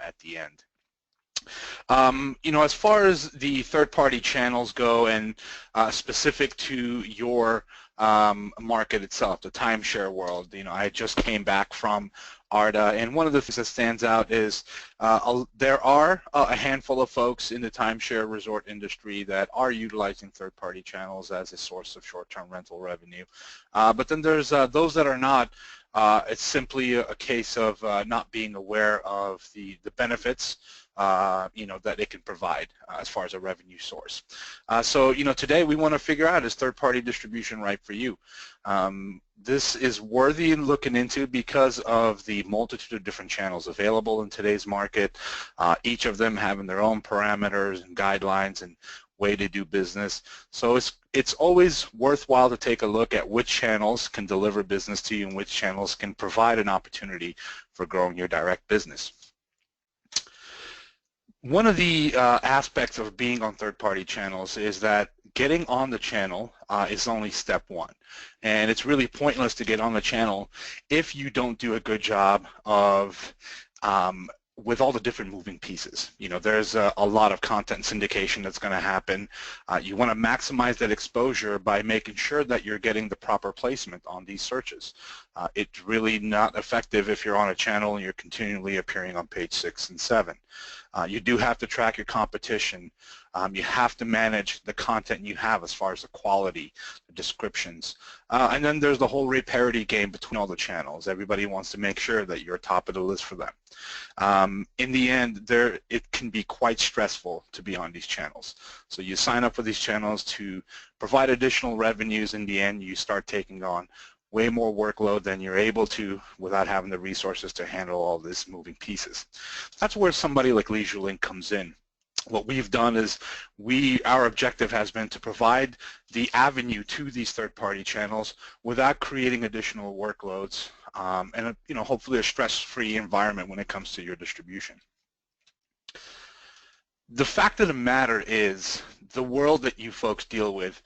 at the end. As far as the third-party channels go and specific to your market itself, the timeshare world, I just came back from ARDA, and one of the things that stands out is there are a handful of folks in the timeshare resort industry that are utilizing third-party channels as a source of short-term rental revenue. But then there's those that are not. It's simply a case of not being aware of the benefits that it can provide as far as a revenue source. So today we want to figure out, is third-party distribution right for you? This is worthy in looking into because of the multitude of different channels available in today's market, each of them having their own parameters and guidelines and way to do business. So it's always worthwhile to take a look at which channels can deliver business to you and which channels can provide an opportunity for growing your direct business. One of the aspects of being on third-party channels is that getting on the channel is only step one. And it's really pointless to get on the channel if you don't do a good job of with all the different moving pieces. There's a lot of content syndication that's going to happen. You want to maximize that exposure by making sure that you're getting the proper placement on these searches. It's really not effective if you're on a channel and you're continually appearing on page 6 and 7. You do have to track your competition. You have to manage the content you have as far as the quality, the descriptions. And then there's the whole rate parity game between all the channels. Everybody wants to make sure that you're top of the list for them. In the end, it can be quite stressful to be on these channels. So you sign up for these channels to provide additional revenues. In the end, you start taking on way more workload than you're able to without having the resources to handle all these moving pieces. That's where somebody like LeisureLink comes in. What we've done is our objective has been to provide the avenue to these third-party channels without creating additional workloads and hopefully a stress-free environment when it comes to your distribution. The fact of the matter is the world that you folks deal with,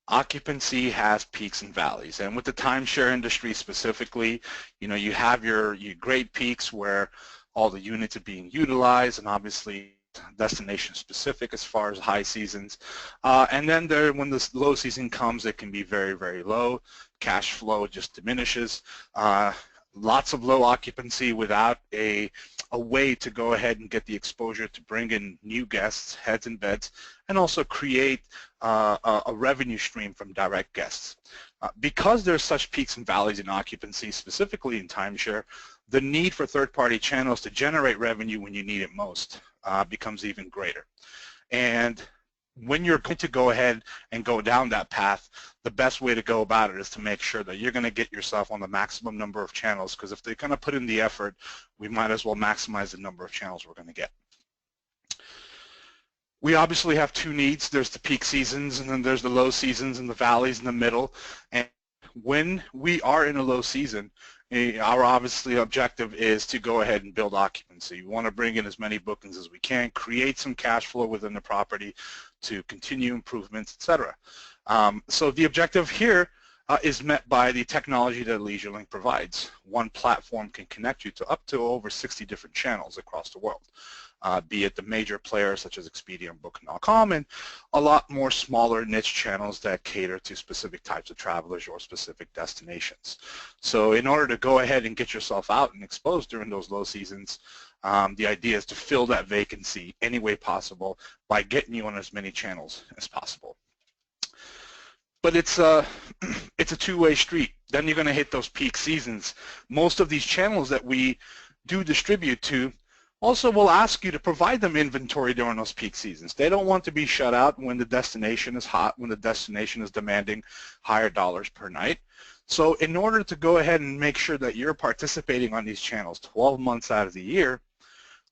occupancy has peaks and valleys, and with the timeshare industry specifically, you have your great peaks where all the units are being utilized, and obviously destination specific as far as high seasons, and then when the low season comes, it can be very, very low. Cash flow just diminishes. Lots of low occupancy without a way to go ahead and get the exposure to bring in new guests, heads and beds, and also create a revenue stream from direct guests. Because there's such peaks and valleys in occupancy, specifically in timeshare, the need for third-party channels to generate revenue when you need it most becomes even greater. And when you're going to go ahead and go down that path, the best way to go about it is to make sure that you're going to get yourself on the maximum number of channels, because if they're going to put in the effort, we might as well maximize the number of channels we're going to get. We obviously have two needs. There's the peak seasons, and then there's the low seasons and the valleys in the middle. And when we are in a low season, our obviously objective is to go ahead and build occupancy. We want to bring in as many bookings as we can, create some cash flow within the property to continue improvements, etc. So the objective here is met by the technology that LeisureLink provides. One platform can connect you to up to over 60 different channels across the world, be it the major players such as Expedia and Booking.com, and a lot more smaller niche channels that cater to specific types of travelers or specific destinations. So in order to go ahead and get yourself out and exposed during those low seasons, the idea is to fill that vacancy any way possible by getting you on as many channels as possible. But it's a two-way street. Then you're going to hit those peak seasons. Most of these channels that we do distribute to also will ask you to provide them inventory during those peak seasons. They don't want to be shut out when the destination is hot, when the destination is demanding higher dollars per night. So in order to go ahead and make sure that you're participating on these channels 12 months out of the year,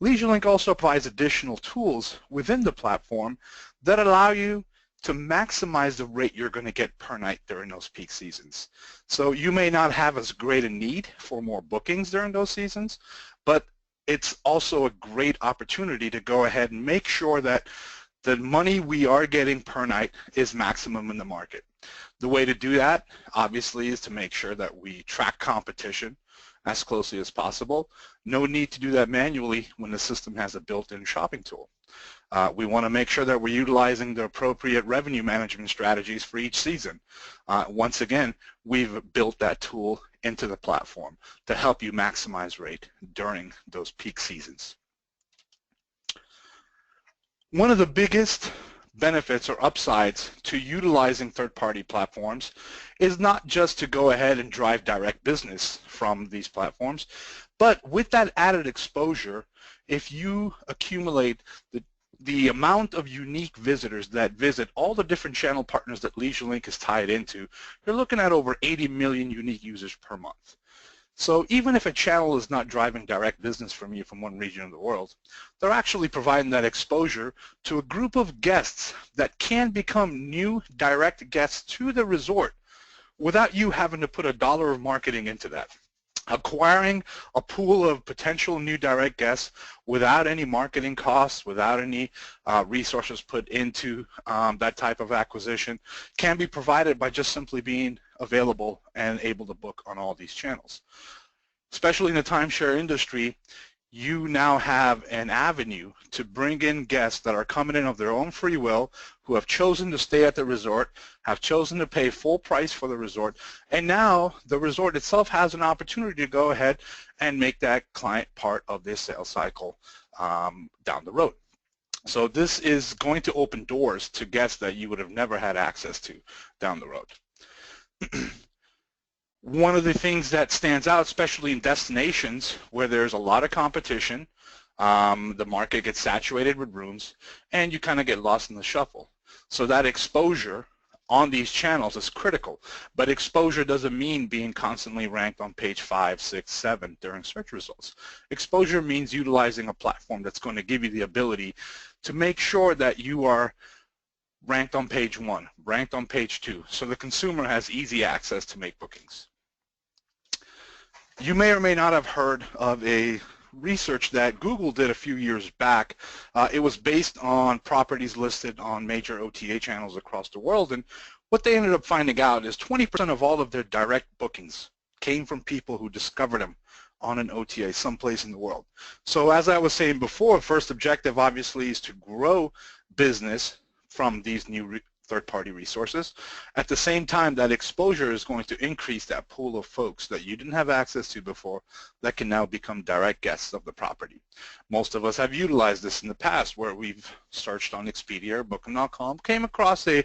LeisureLink also provides additional tools within the platform that allow you to maximize the rate you're going to get per night during those peak seasons. So you may not have as great a need for more bookings during those seasons, but it's also a great opportunity to go ahead and make sure that the money we are getting per night is maximum in the market. The way to do that, obviously, is to make sure that we track competition as closely as possible. No need to do that manually when the system has a built-in shopping tool. We want to make sure that we're utilizing the appropriate revenue management strategies for each season. Once again, we've built that tool into the platform to help you maximize rate during those peak seasons. One of the biggest benefits or upsides to utilizing third-party platforms is not just to go ahead and drive direct business from these platforms, but with that added exposure, if you accumulate the amount of unique visitors that visit all the different channel partners that LeisureLink is tied into, you're looking at over 80 million unique users per month. So even if a channel is not driving direct business from you from one region of the world, they're actually providing that exposure to a group of guests that can become new direct guests to the resort without you having to put $1 of marketing into that. Acquiring a pool of potential new direct guests without any marketing costs, without any resources put into that type of acquisition can be provided by just simply being available and able to book on all these channels. Especially in the timeshare industry, you now have an avenue to bring in guests that are coming in of their own free will, who have chosen to stay at the resort, have chosen to pay full price for the resort, and now the resort itself has an opportunity to go ahead and make that client part of their sales cycle down the road. So this is going to open doors to guests that you would have never had access to down the road. One of the things that stands out, especially in destinations where there's a lot of competition, the market gets saturated with rooms, and you kind of get lost in the shuffle. So that exposure on these channels is critical, but exposure doesn't mean being constantly ranked on page 5, 6, 7 during search results. Exposure means utilizing a platform that's going to give you the ability to make sure that you are ranked on page 1, ranked on page 2, so the consumer has easy access to make bookings. You may or may not have heard of a research that Google did a few years back. It was based on properties listed on major OTA channels across the world, and what they ended up finding out is 20% of all of their direct bookings came from people who discovered them on an OTA someplace in the world. So as I was saying before, first objective obviously is to grow business from these new third-party resources. At the same time, that exposure is going to increase that pool of folks that you didn't have access to before that can now become direct guests of the property. Most of us have utilized this in the past where we've searched on Expedia or Booking.com, came across a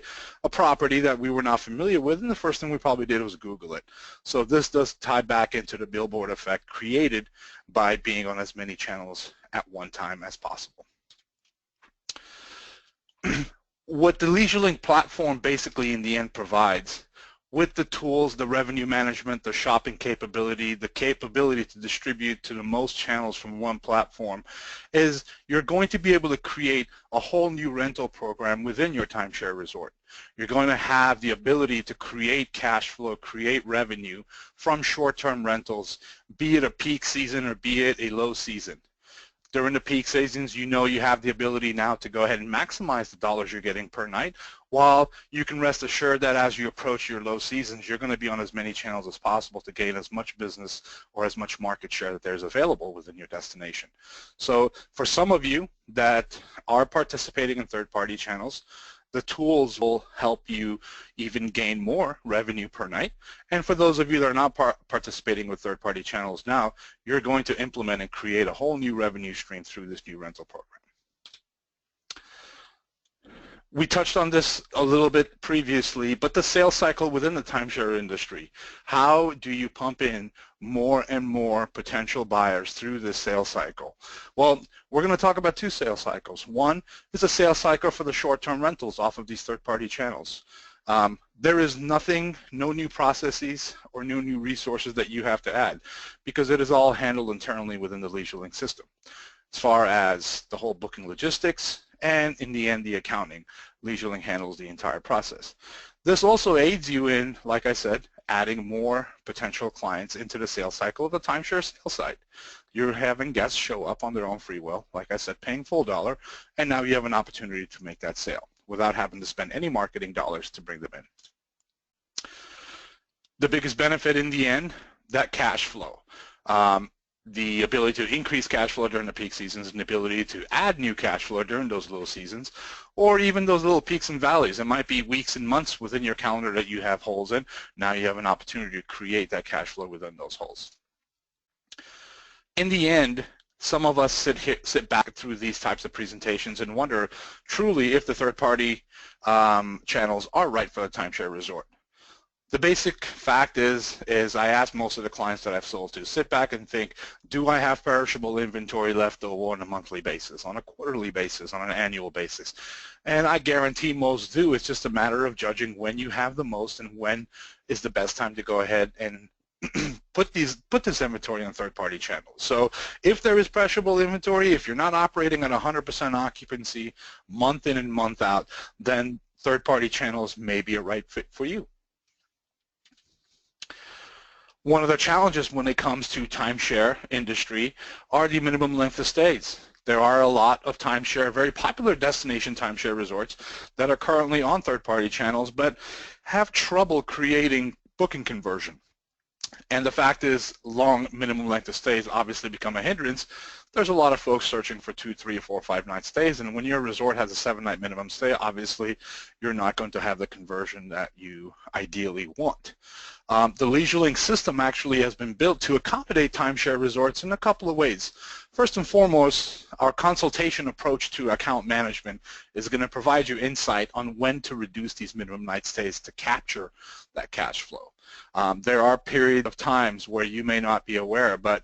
property that we were not familiar with, and the first thing we probably did was Google it. So this does tie back into the billboard effect created by being on as many channels at one time as possible. What the LeisureLink platform basically in the end provides with the tools, the revenue management, the shopping capability, the capability to distribute to the most channels from one platform is you're going to be able to create a whole new rental program within your timeshare resort. You're going to have the ability to create cash flow, create revenue from short-term rentals, be it a peak season or be it a low season. During the peak seasons, you know you have the ability now to go ahead and maximize the dollars you're getting per night, while you can rest assured that as you approach your low seasons, you're going to be on as many channels as possible to gain as much business or as much market share that there's available within your destination. So for some of you that are participating in third-party channels, the tools will help you even gain more revenue per night. And for those of you that are not participating with third-party channels now, you're going to implement and create a whole new revenue stream through this new rental program. We touched on this a little bit previously, but the sales cycle within the timeshare industry. How do you pump in more and more potential buyers through this sales cycle? Well, we're going to talk about two sales cycles. One is a sales cycle for the short-term rentals off of these third-party channels. There is nothing, no new processes or no new resources that you have to add because it is all handled internally within the LeisureLink system. As far as the whole booking logistics, and in the end, the accounting. LeisureLink handles the entire process. This also aids you in, like I said, adding more potential clients into the sales cycle of the timeshare sales side. You're having guests show up on their own free will, like I said, paying full dollar, and now you have an opportunity to make that sale without having to spend any marketing dollars to bring them in. The biggest benefit in the end, that cash flow. the ability to increase cash flow during the peak seasons and the ability to add new cash flow during those low seasons, or even those little peaks and valleys. It might be weeks and months within your calendar that you have holes in. Now you have an opportunity to create that cash flow within those holes. In the end, some of us sit back through these types of presentations and wonder truly if the third-party channels are right for the timeshare resort. The basic fact is I ask most of the clients that I've sold to, sit back and think, do I have perishable inventory left over on a monthly basis, on a quarterly basis, on an annual basis? And I guarantee most do. It's just a matter of judging when you have the most and when is the best time to go ahead and put this inventory on third-party channels. So if there is perishable inventory, if you're not operating at 100% occupancy month in and month out, then third-party channels may be a right fit for you. One of the challenges when it comes to timeshare industry are the minimum length of stays. There are a lot of timeshare, very popular destination timeshare resorts that are currently on third-party channels but have trouble creating booking conversion. And the fact is, long minimum length of stays obviously become a hindrance. There's a lot of folks searching for 2, 3, 4, 5-night stays, and when your resort has a 7-night minimum stay, obviously you're not going to have the conversion that you ideally want. The LeisureLink system actually has been built to accommodate timeshare resorts in a couple of ways. First and foremost, our consultation approach to account management is going to provide you insight on when to reduce these minimum night stays to capture that cash flow. There are periods of times where you may not be aware, but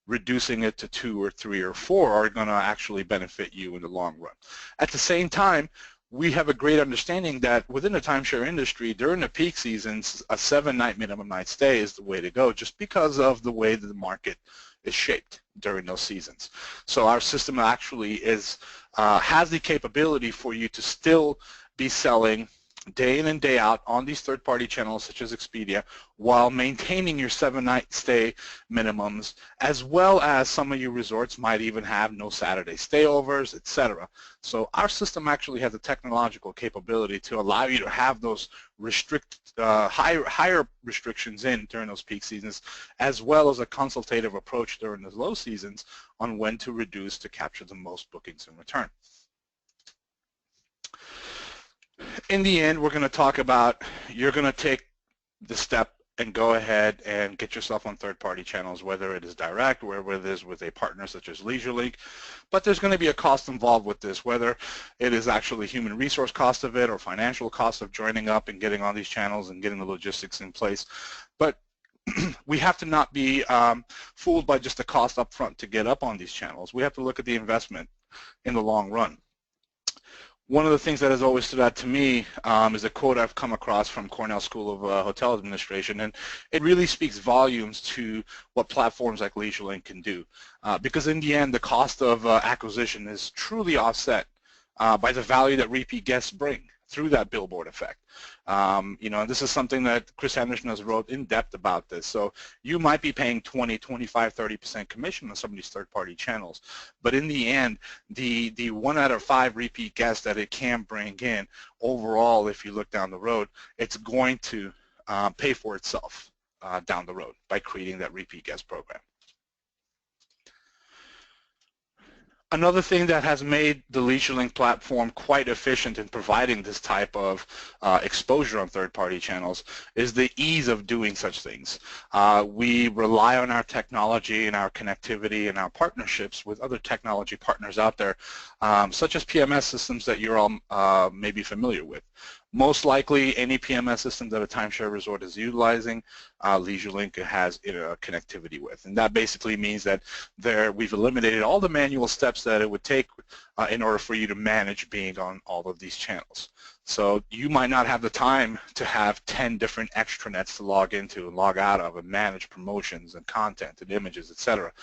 reducing it to 2 or 3 or 4 are going to actually benefit you in the long run. At the same time, we have a great understanding that within the timeshare industry, during the peak seasons, a 7-night minimum night stay is the way to go just because of the way that the market is shaped during those seasons. So our system actually has the capability for you to still be selling day in and day out on these third-party channels such as Expedia while maintaining your 7-night stay minimums, as well as some of your resorts might even have no Saturday stayovers, etc. So our system actually has a technological capability to allow you to have those higher restrictions in during those peak seasons, as well as a consultative approach during the low seasons on when to reduce to capture the most bookings in return. In the end, we're going to talk about you're going to take the step and go ahead and get yourself on third-party channels, whether it is direct, whether it is with a partner such as LeisureLink. But there's going to be a cost involved with this, whether it is actually human resource cost of it or financial cost of joining up and getting on these channels and getting the logistics in place. But we have to not be fooled by just the cost up front to get up on these channels. We have to look at the investment in the long run. One of the things that has always stood out to me is a quote I've come across from Cornell School of Hotel Administration, and it really speaks volumes to what platforms like LeisureLink can do. Because in the end, the cost of acquisition is truly offset by the value that repeat guests bring through that billboard effect. You know, and this is something that Chris Anderson has wrote in depth about this. So you might be paying 20, 25, 30% commission on some of these third-party channels, but in the end, the 1 out of 5 repeat guests that it can bring in overall, if you look down the road, it's going to pay for itself down the road by creating that repeat guest program. Another thing that has made the LeisureLink platform quite efficient in providing this type of exposure on third-party channels is the ease of doing such things. We rely on our technology and our connectivity and our partnerships with other technology partners out there, such as PMS systems that you're all maybe familiar with. Most likely, any PMS system that a timeshare resort is utilizing, LeisureLink has connectivity with. And that basically means that we've eliminated all the manual steps that it would take in order for you to manage being on all of these channels. So you might not have the time to have 10 different extranets to log into and log out of and manage promotions and content and images, etc.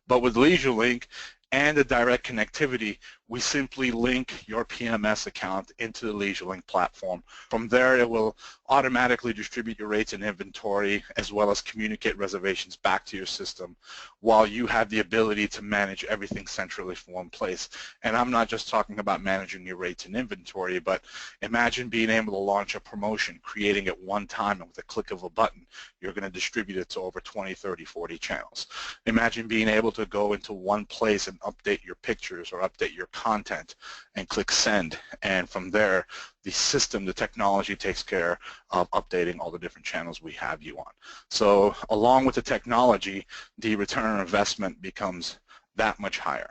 But with LeisureLink, and the direct connectivity, we simply link your PMS account into the LeisureLink platform. From there, it will automatically distribute your rates and inventory as well as communicate reservations back to your system, while you have the ability to manage everything centrally from one place. And I'm not just talking about managing your rates and inventory, but imagine being able to launch a promotion, creating it one time, and with a click of a button, you're going to distribute it to over 20, 30, 40 channels. Imagine being able to go into one place and update your pictures or update your content and click send, and from there the system, the technology takes care of updating all the different channels we have you on. So along with the technology, the return on investment becomes that much higher.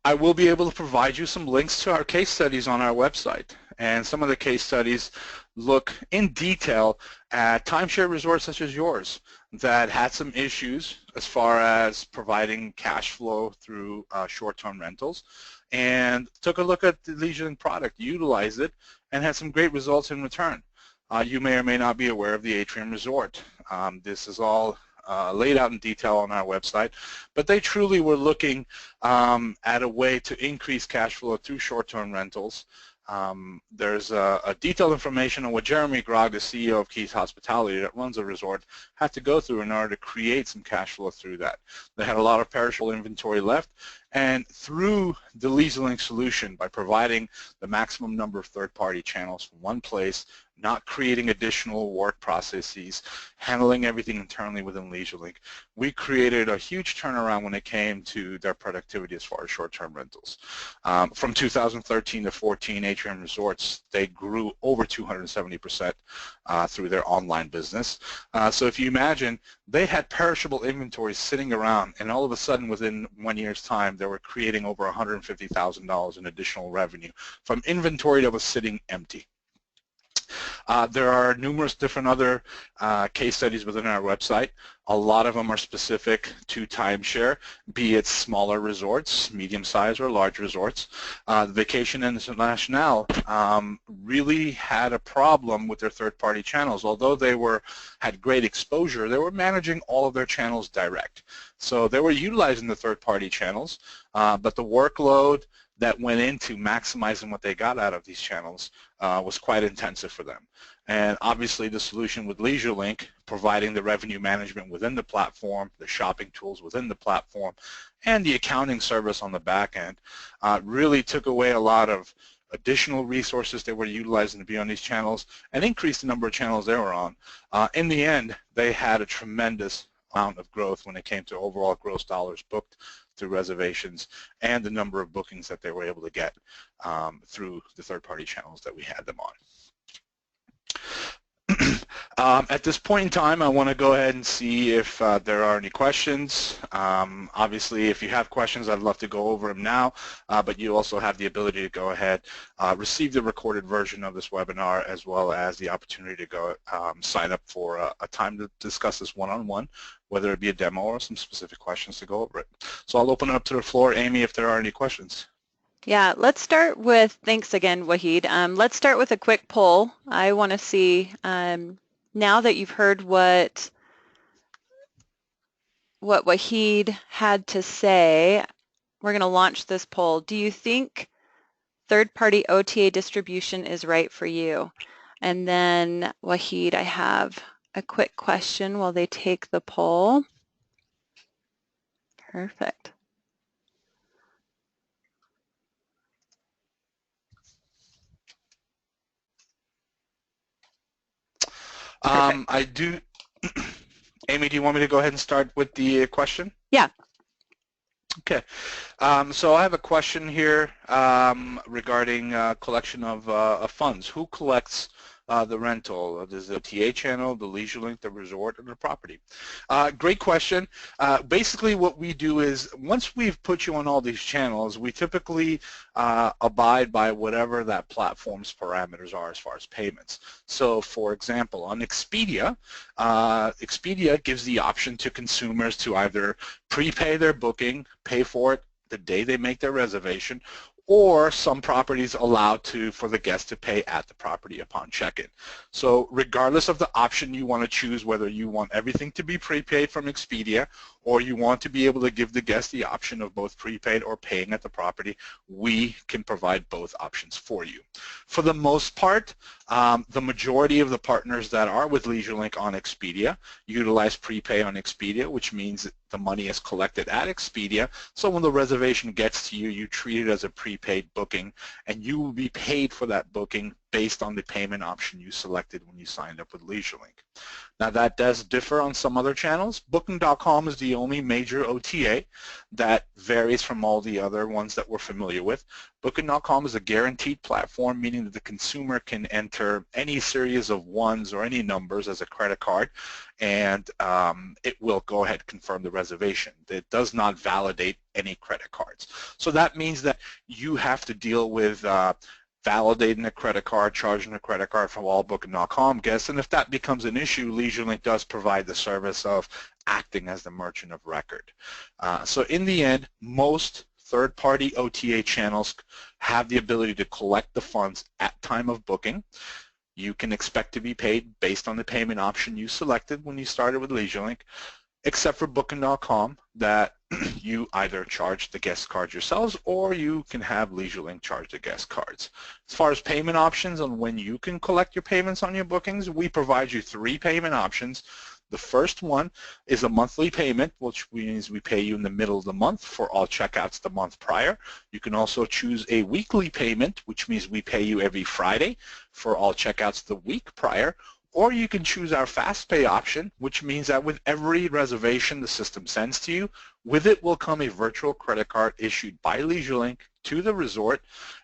I will be able to provide you some links to our case studies on our website, and some of the case studies look in detail at timeshare resorts such as yours that had some issues as far as providing cash flow through short-term rentals, and took a look at the LeisureLink product, utilized it, and had some great results in return. You may or may not be aware of the Atrium Resort. This is all laid out in detail on our website, but they truly were looking at a way to increase cash flow through short-term rentals. There's a detailed information on what Jeremy Grog, the CEO of Keys Hospitality that runs the resort, had to go through in order to create some cash flow through that. They had a lot of perishable inventory left, and through the LeisureLink solution, by providing the maximum number of third-party channels from one place, not creating additional work processes, handling everything internally within LeisureLink, we created a huge turnaround when it came to their productivity as far as short-term rentals. From 2013 to 14, Atrium Resorts, they grew over 270% through their online business. So if you imagine, they had perishable inventory sitting around, and all of a sudden within 1 year's time, they were creating over $150,000 in additional revenue from inventory that was sitting empty. There are numerous different other case studies within our website. A lot of them are specific to timeshare, be it smaller resorts, medium-sized or large resorts. Vacation International really had a problem with their third-party channels. Although they had great exposure, they were managing all of their channels direct. So they were utilizing the third-party channels, but the workload that went into maximizing what they got out of these channels was quite intensive for them. And obviously the solution with LeisureLink, providing the revenue management within the platform, the shopping tools within the platform, and the accounting service on the back end, really took away a lot of additional resources they were utilizing to be on these channels and increased the number of channels they were on. In the end, they had a tremendous amount of growth when it came to overall gross dollars booked through reservations and the number of bookings that they were able to get through the third-party channels that we had them on. At this point in time, I want to go ahead and see if there are any questions. Obviously, if you have questions, I'd love to go over them now, but you also have the ability to go ahead, receive the recorded version of this webinar, as well as the opportunity to go sign up for a time to discuss this one-on-one, whether it be a demo or some specific questions to go over it. So I'll open it up to the floor. Amy, if there are any questions. Yeah, let's start with, thanks again, Wahid. Let's start with a quick poll. I want to see, now that you've heard what Wahid had to say, we're going to launch this poll. Do you think third-party OTA distribution is right for you? And then, Wahid, I have a quick question while they take the poll. Perfect. I do. Amy, do you want me to go ahead and start with the question? Yeah. Okay. So I have a question here regarding collection of funds. Who collects the rental? Is it the OTA channel, the LeisureLink, the resort, or the property? Great question. Basically what we do is, once we've put you on all these channels, we typically abide by whatever that platform's parameters are as far as payments. So for example, on Expedia, Expedia gives the option to consumers to either prepay their booking, pay for it the day they make their reservation, or some properties allow for the guest to pay at the property upon check-in. So regardless of the option you want to choose, whether you want everything to be prepaid from Expedia or you want to be able to give the guest the option of both prepaid or paying at the property, we can provide both options for you. For the most part, the majority of the partners that are with LeisureLink on Expedia utilize prepay on Expedia, which means that the money is collected at Expedia. So when the reservation gets to you, you treat it as a prepaid booking, and you will be paid for that booking based on the payment option you selected when you signed up with LeisureLink. Now that does differ on some other channels. Booking.com is the only major OTA that varies from all the other ones that we're familiar with. Booking.com is a guaranteed platform, meaning that the consumer can enter any series of ones or any numbers as a credit card, and it will go ahead and confirm the reservation. It does not validate any credit cards. So that means that you have to deal with validating a credit card, charging a credit card from all Booking.com guests, and if that becomes an issue, LeisureLink does provide the service of acting as the merchant of record. So in the end, most third-party OTA channels have the ability to collect the funds at time of booking. You can expect to be paid based on the payment option you selected when you started with LeisureLink, except for Booking.com, that you either charge the guest cards yourselves or you can have LeisureLink charge the guest cards. As far as payment options on when you can collect your payments on your bookings, we provide you 3 payment options. The first one is a monthly payment, which means we pay you in the middle of the month for all checkouts the month prior. You can also choose a weekly payment, which means we pay you every Friday for all checkouts the week prior. Or you can choose our fast pay option, which means that with every reservation the system sends to you, with it will come a virtual credit card issued by LeisureLink to the resort,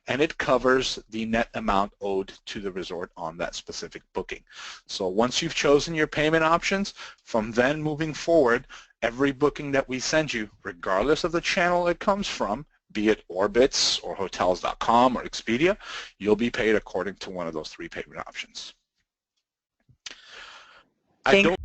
and it covers the net amount owed to the resort on that specific booking. So once you've chosen your payment options, from then moving forward, every booking that we send you, regardless of the channel it comes from, be it Orbitz or Hotels.com or Expedia, you'll be paid according to one of those 3 payment options. I Thanks. don't